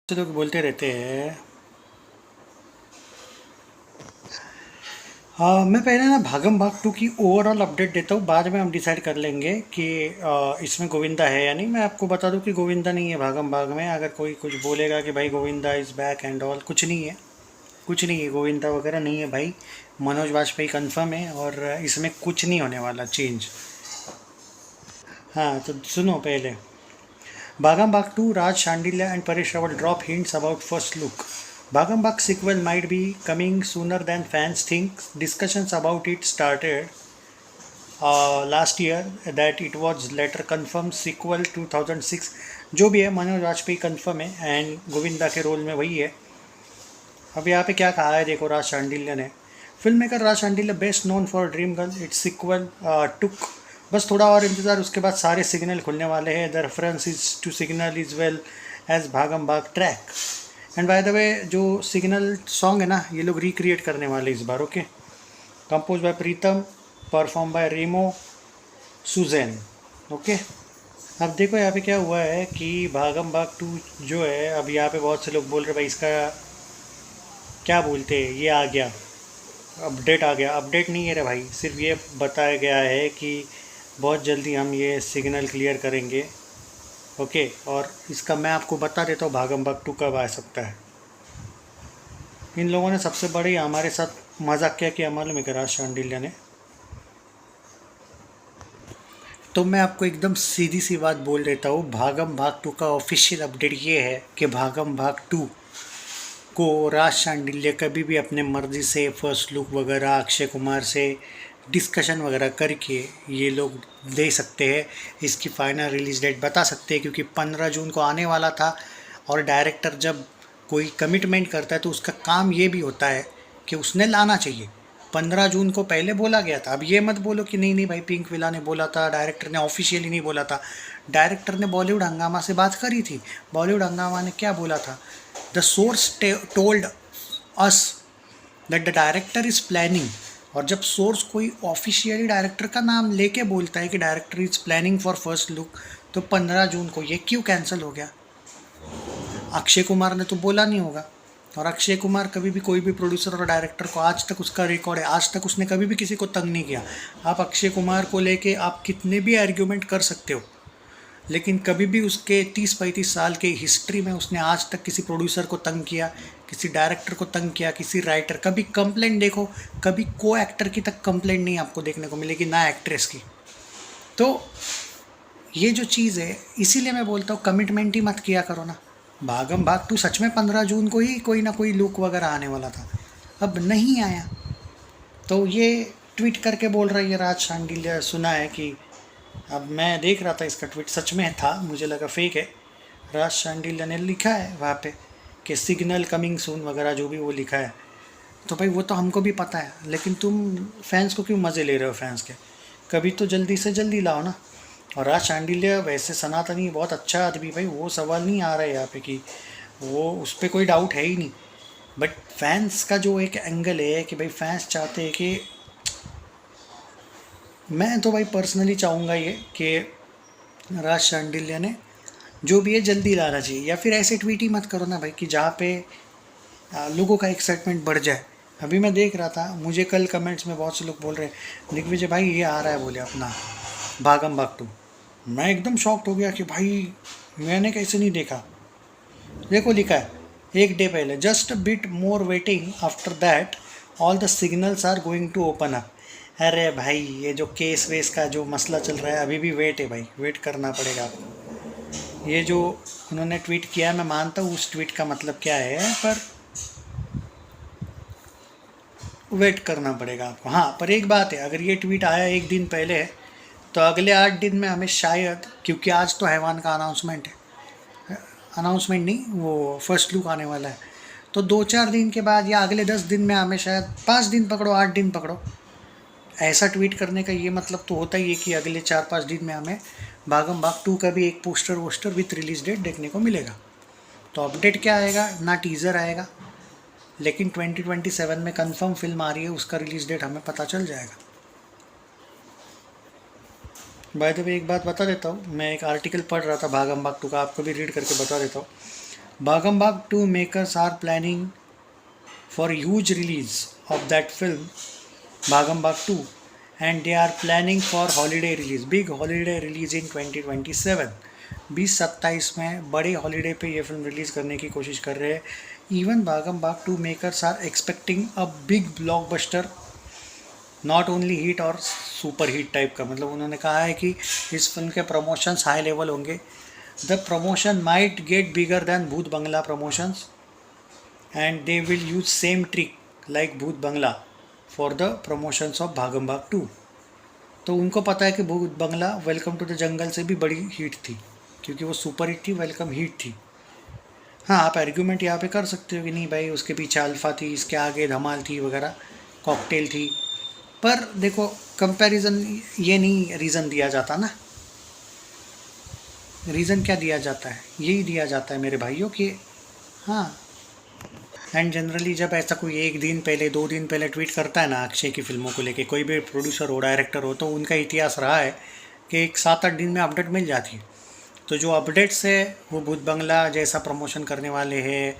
से लोग बोलते रहते हैं। हाँ, मैं पहले ना भागम भाग टू की ओवरऑल अपडेट देता हूँ, बाद में हम डिसाइड कर लेंगे कि इसमें गोविंदा है या नहीं। मैं आपको बता दूँ कि गोविंदा नहीं है भागम भाग में। अगर कोई कुछ बोलेगा कि भाई Govinda is back and all, कुछ नहीं है, कुछ नहीं है, गोविंदा वगैरह नहीं है भाई। मनोज वाजपेयी कंफर्म है और इसमें कुछ नहीं होने वाला चेंज। हाँ, तो सुनो पहले। Bhagam Bhag 2, Raj Shandilya and Paresh Rawal drop hints about first look. Bhagam Bhag sequel might be coming sooner than fans think. Discussions about it started last year that it was later confirmed sequel 2006. जो भी है, Manoj Vajpayee confirm है and Govinda के role में वही है। अब यहाँ पे क्या कहा है देखो राज शांडिल्य ने। Film maker Raj Shandilya best known for Dream Girl its sequel took. बस थोड़ा और इंतज़ार, उसके बाद सारे सिग्नल खुलने वाले हैं। The reference is to signal is well as Bhagam Bhag track. And by the way, जो सिग्नल सॉन्ग है ना, ये लोग रिक्रिएट करने वाले इस बार। Okay, compose by Pritam, perform by Remo Suzanne. Okay, अब देखो यहाँ पे क्या हुआ है कि भागम भाग 2 जो है, अब यहाँ पे बहुत से लोग बोल रहे भाई इसका क्या बोलते हैं, ये आ गया अपडेट, आ गया अपडेट नहीं है रे भाई। सिर्फ ये बताया गया है कि बहुत जल्दी हम ये सिग्नल क्लियर करेंगे। ओके, और इसका मैं आपको बता देता हूँ भागम भाग 2 कब आ सकता है। इन लोगों ने सबसे बड़ी हमारे साथ मजाक क्या किया मालूम है कि राज शांडिल्य ने। तो मैं आपको एकदम सीधी सी बात बोल देता हूँ, भागम भाग 2 का ऑफिशियल अपडेट ये है कि भागम भाग 2 को राज शांडिल्य कभी भी अपने मर्जी से फर्स्ट लुक वगैरह अक्षय कुमार से डिस्कशन वगैरह करके ये लोग दे सकते हैं। इसकी फाइनल रिलीज़ डेट बता सकते हैं, क्योंकि 15 जून को आने वाला था। और डायरेक्टर जब कोई कमिटमेंट करता है तो उसका काम ये भी होता है कि उसने लाना चाहिए। 15 जून को पहले बोला गया था। अब ये मत बोलो कि नहीं नहीं भाई पिंक विला ने बोला था, डायरेक्टर ने ऑफिशियली नहीं बोला था। डायरेक्टर ने बॉलीवुड हंगामा से बात करी थी। बॉलीवुड हंगामा ने क्या बोला था? The source told us that the director is planning. और जब सोर्स कोई ऑफिशियली डायरेक्टर का नाम लेके बोलता है कि director is planning for first look, तो 15 जून को ये क्यों कैंसिल हो गया? अक्षय कुमार ने तो बोला नहीं होगा। और अक्षय कुमार कभी भी कोई भी प्रोड्यूसर और डायरेक्टर को, आज तक उसका रिकॉर्ड है, आज तक उसने कभी भी किसी को तंग नहीं किया। आप अक्षय कुमार को लेके आप कितने भी आर्ग्यूमेंट कर सकते हो, लेकिन कभी भी उसके 30-35 साल के हिस्ट्री में उसने आज तक किसी प्रोड्यूसर को तंग किया, किसी डायरेक्टर को तंग किया, किसी राइटर, कभी कंप्लेंट देखो, कभी को एक्टर की तक कंप्लेंट नहीं आपको देखने को मिलेगी, ना एक्ट्रेस की। तो ये जो चीज़ है, इसीलिए मैं बोलता हूँ कमिटमेंट ही मत किया करो ना। भागम भाग 2 सच में 15 जून को ही कोई ना कोई लुक वगैरह आने वाला था, अब नहीं आया। तो ये ट्वीट करके बोल रहा है ये राज शांडिल्य, सुना है कि, अब मैं देख रहा था इसका ट्वीट, सच में था, मुझे लगा फेक है। राज शांडिल्य ने लिखा है वहाँ पे कि सिग्नल कमिंग सून वगैरह जो भी वो लिखा है। तो भाई वो तो हमको भी पता है, लेकिन तुम फैंस को क्यों मज़े ले रहे हो फैंस के? कभी तो जल्दी से जल्दी लाओ ना। और राज शांडिल्य वैसे सनातनी बहुत अच्छा आदमी भाई, वो सवाल नहीं आ रहा है यहाँ पे कि वो, उस पर कोई डाउट है ही नहीं। बट फैंस का जो एक एंगल है कि भाई फैंस चाहते हैं कि, मैं तो भाई पर्सनली चाहूँगा ये कि राज शांडिल्य ने जो भी है जल्दी लाना चाहिए। या फिर ऐसे ट्वीट ही मत करो ना भाई कि जहाँ पे लोगों का एक्साइटमेंट बढ़ जाए। अभी मैं देख रहा था, मुझे कल कमेंट्स में बहुत से लोग बोल रहे हैं दिग्विजय भाई ये आ रहा है बोले अपना भागम भाग 2। मैं एकदम शॉक्ड हो गया कि भाई मैंने कैसे नहीं देखा। देखो लिखा है एक डे पहले, just bit more waiting after that all the signals are going to open up. अरे भाई ये जो केस वेस का जो मसला चल रहा है, अभी भी वेट है भाई, वेट करना पड़ेगा आपको। ये जो उन्होंने ट्वीट किया है, मैं मानता हूँ उस ट्वीट का मतलब क्या है, पर वेट करना पड़ेगा आपको। हाँ, पर एक बात है, अगर ये ट्वीट आया एक दिन पहले है तो अगले 8 दिन में हमें शायद, क्योंकि आज तो हैवान का अनाउंसमेंट है, अनाउंसमेंट नहीं, वो फर्स्ट लुक आने वाला है, तो 2-4 दिन के बाद या अगले 10 दिन में हमें शायद, 5 दिन पकड़ो, 8 दिन पकड़ो, ऐसा ट्वीट करने का ये मतलब तो होता ही है कि अगले 4-5 दिन में हमें भागम भाग 2 का भी एक पोस्टर वोस्टर विथ रिलीज डेट देखने को मिलेगा। तो अपडेट क्या आएगा ना, टीज़र आएगा, लेकिन 2027 में कंफर्म फिल्म आ रही है, उसका रिलीज डेट हमें पता चल जाएगा। बाय द वे एक बात बता देता हूँ, मैं एक आर्टिकल पढ़ रहा था भागम भाग 2 का, आपको भी रीड करके बता देता हूँ। Bhagam Bhag 2 makers are planning for huge release of that film, Bhagam Bhag 2, and they are planning for holiday release, big holiday release in 2027. 2027 में बड़े हॉलीडे पे ये फिल्म रिलीज करने की कोशिश कर रहे हैं. Even Bhagam Bhag 2 makers are expecting a big blockbuster, not only hit और सुपर हिट टाइप का. मतलब उन्होंने कहा है कि इस फिल्म के प्रमोशंस हाई लेवल होंगे. The promotion might get bigger than Bhoot Bangla promotions and they will use same trick like Bhoot Bangla for the promotions of Bhagam Bhag 2. तो उनको पता है कि Bhoot Bangla Welcome to the Jungle से भी बड़ी हिट थी, क्योंकि वो सुपर हिट थी, वेलकम हिट थी. हाँ, आप आर्ग्यूमेंट यहाँ पे कर सकते हो कि नहीं भाई उसके पीछे अल्फ़ा थी, इसके आगे धमाल थी वगैरह, कॉकटेल थी. पर देखो कंपैरिजन ये नहीं रीज़न दिया जाता ना. रीज़न क्या दिया जाता है? यही दिया जाता है मेरे भाइयों कि हाँ. एंड जनरली जब ऐसा कोई एक दिन पहले 2 दिन पहले ट्वीट करता है ना अक्षय की फिल्मों को लेके, कोई भी प्रोड्यूसर हो डायरेक्टर हो, तो उनका इतिहास रहा है कि एक 7-8 दिन में अपडेट मिल जाती है. तो जो अपडेट्स है वो भूत बंगला जैसा प्रमोशन करने वाले हैं,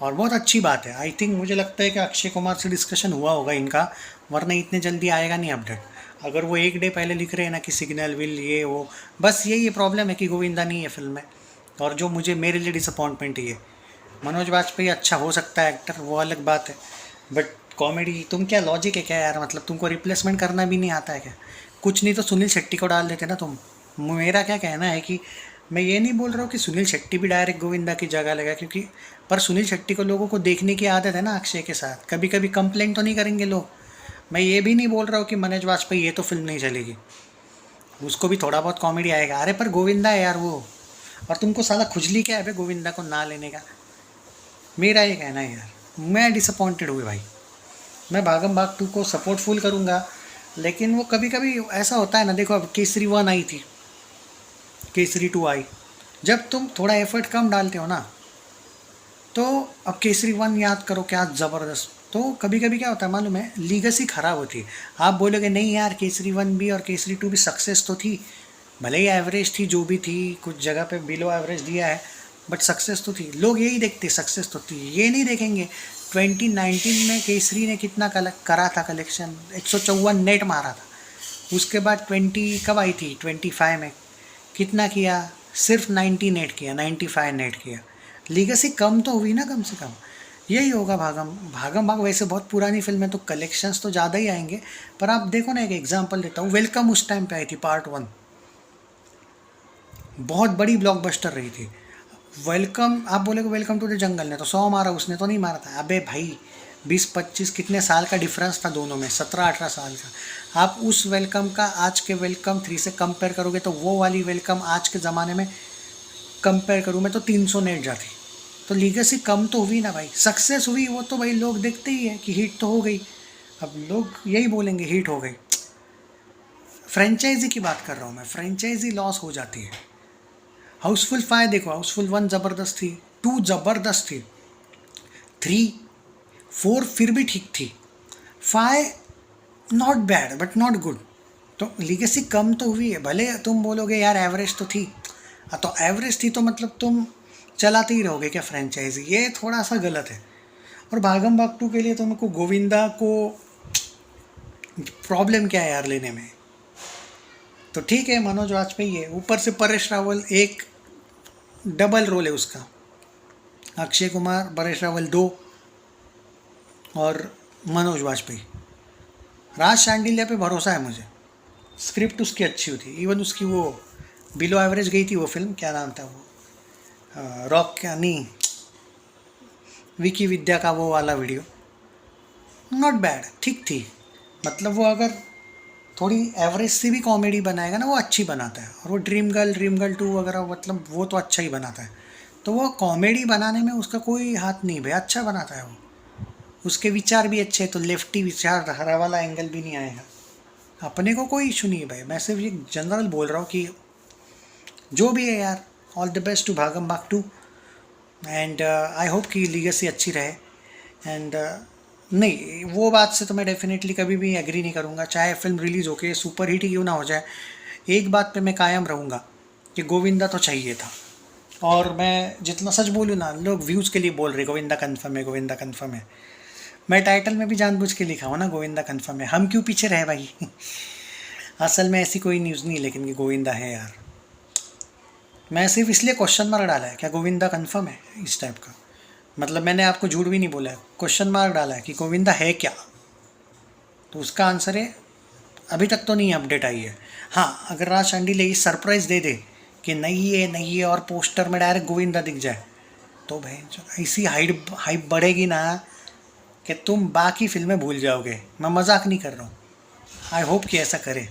और बहुत अच्छी बात है. आई थिंक मुझे लगता है कि अक्षय कुमार से डिस्कशन हुआ होगा इनका, वरना इतने जल्दी आएगा नहीं अपडेट. अगर वो एक डे पहले लिख रहे हैं ना कि सिग्नल विल ये वो, बस यही प्रॉब्लम है कि गोविंदा नहीं है फिल्म में. और जो मेरे लिए डिसअपॉइंटमेंट है ये. मनोज वाजपेयी अच्छा हो सकता है एक्टर, वो अलग बात है, बट कॉमेडी तुम क्या लॉजिक है क्या यार? मतलब तुमको रिप्लेसमेंट करना भी नहीं आता है क्या? कुछ नहीं तो सुनील शेट्टी को डाल देते ना तुम. मेरा क्या कहना है कि मैं ये नहीं बोल रहा हूँ कि सुनील शेट्टी भी डायरेक्ट गोविंदा की जगह लगा, क्योंकि पर सुनील शेट्टी को लोगों को देखने की आदत है ना अक्षय के साथ, कभी कभी कंप्लेंट तो नहीं करेंगे लोग. मैं ये भी नहीं बोल रहा हूँ कि मनोज वाजपेयी ये तो फिल्म नहीं चलेगी, उसको भी थोड़ा बहुत कॉमेडी आएगा. अरे पर गोविंदा है यार वो, और तुमको साला खुजली क्या है भाई गोविंदा को ना लेने का? मेरा ये कहना है यार. मैं डिसअपॉइंटेड हुई भाई. मैं भागम भाग 2 को सपोर्ट फुल करूँगा, लेकिन वो कभी कभी ऐसा होता है ना. देखो अब केसरी 1 आई थी, केसरी 2 आई. जब तुम थोड़ा एफर्ट कम डालते हो ना, तो अब केसरी 1 याद करो क्या ज़बरदस्त. तो कभी कभी क्या होता है मालूम है, लीगेसी ख़राब होती है. आप बोलोगे नहीं यार केसरी 1 भी और केसरी 2 भी सक्सेस तो थी, भले ही एवरेज थी जो भी थी, कुछ जगह पे बिलो एवरेज दिया है, बट सक्सेस तो थी. लोग यही देखते सक्सेस तो थी, ये नहीं देखेंगे 2019 में केसरी ने कितना करा था कलेक्शन. 154 नेट मारा था. उसके बाद 20 कब आई थी 25 में कितना किया? सिर्फ 90 नेट किया, 95 नेट किया. लीगेसी कम तो हुई ना कम से कम. यही होगा भागम भागम भाग. वैसे बहुत पुरानी फिल्म है तो कलेक्शंस तो ज़्यादा ही आएंगे, पर आप देखो ना, एक एग्जांपल देता हूँ. वेलकम उस टाइम पे आई थी पार्ट 1, बहुत बड़ी ब्लॉकबस्टर रही थी. वेलकम आप बोले वेलकम टू द जंगल ने तो 100 मारा, उसने तो नहीं मारा था. अबे भाई 20-25 कितने साल का डिफरेंस था दोनों में, 17-18 साल का. आप उस वेलकम का आज के वेलकम 3 से कंपेयर करोगे तो वो वाली वेलकम आज के ज़माने में कंपेयर करूँ मैं तो 300 नेट जाती. तो लीगेसी कम तो हुई ना भाई, सक्सेस हुई वो तो भाई लोग देखते ही है कि हिट तो हो गई. अब लोग यही बोलेंगे हिट हो गई. फ्रेंचाइजी की बात कर रहा हूँ मैं, फ्रेंचाइजी लॉस हो जाती है. हाउसफुल 5 देखो, हाउसफुल 1 ज़बरदस्त थी, 2 ज़बरदस्त थी, 3-4 फिर भी ठीक थी, 5 not bad but not good. तो लीगेसी कम तो हुई है. भले तुम बोलोगे यार एवरेज तो थी, तो एवरेज थी तो मतलब तुम चलाते ही रहोगे क्या फ्रेंचाइजी? ये थोड़ा सा गलत है. और भागम भाग 2 के लिए तुमको गोविंदा को प्रॉब्लम क्या है यार लेने में? तो ठीक है मनोज वाजपेयी है, ऊपर से परेश रावल, एक डबल रोल है उसका. अक्षय कुमार, परेश रावल 2 और मनोज वाजपेयी. राज शांडिल्य पे भरोसा है मुझे, स्क्रिप्ट उसकी अच्छी होती. इवन उसकी वो बिलो एवरेज गई थी वो फिल्म, क्या नाम था वो, रॉक क्या नहीं, विकी विद्या का वो वाला वीडियो, नॉट बैड, ठीक थी. मतलब वो अगर थोड़ी एवरेज से भी कॉमेडी बनाएगा ना वो अच्छी बनाता है. और वो ड्रीम गर्ल 2 वगैरह, मतलब वो तो अच्छा ही बनाता है. तो वो कॉमेडी बनाने में उसका कोई हाथ नहीं भाई, अच्छा बनाता है वो. उसके विचार भी अच्छे, तो लेफ्टी विचार हरा वाला एंगल भी नहीं आएगा. अपने को कोई इशू नहीं है भाई. मैं सिर्फ ये जनरल बोल रहा हूँ कि जो भी है यार, all the best to Bhagam Bhag 2. And I hope कि लीगेसी अच्छी रहे. एंड नहीं, वो बात से तो मैं डेफिनेटली कभी भी एग्री नहीं करूँगा, चाहे फिल्म रिलीज़ होके सुपर हिट ही क्यों ना हो जाए. एक बात पे मैं कायम रहूँगा कि गोविंदा तो चाहिए था. और मैं जितना सच बोलूँ ना, लोग व्यूज़ के लिए बोल रहे गोविंदा कन्फर्म है, गोविंदा कन्फर्म है। मैं टाइटल में भी जानबूझ के लिखा हूँ ना गोविंदा कन्फर्म है, हम क्यों पीछे रहे भाई। असल में ऐसी कोई न्यूज़ नहीं, लेकिन कि गोविंदा है यार। मैं सिर्फ इसलिए क्वेश्चन मार्क डाला है, क्या गोविंदा कन्फर्म है, इस टाइप का। मतलब मैंने आपको झूठ भी नहीं बोला है, क्वेश्चन मार्क डाला है कि गोविंदा है क्या। तो उसका आंसर है अभी तक तो नहीं अपडेट आई है। हाँ, अगर राज शांडिल यही सरप्राइज़ दे दे कि नहीं है और पोस्टर में डायरेक्ट गोविंदा दिख जाए, तो भाई ऐसी हाइप हाइप बढ़ेगी ना कि तुम बाकी फिल्में भूल जाओगे। मैं मजाक नहीं कर रहा हूँ। आई होप कि ऐसा करे।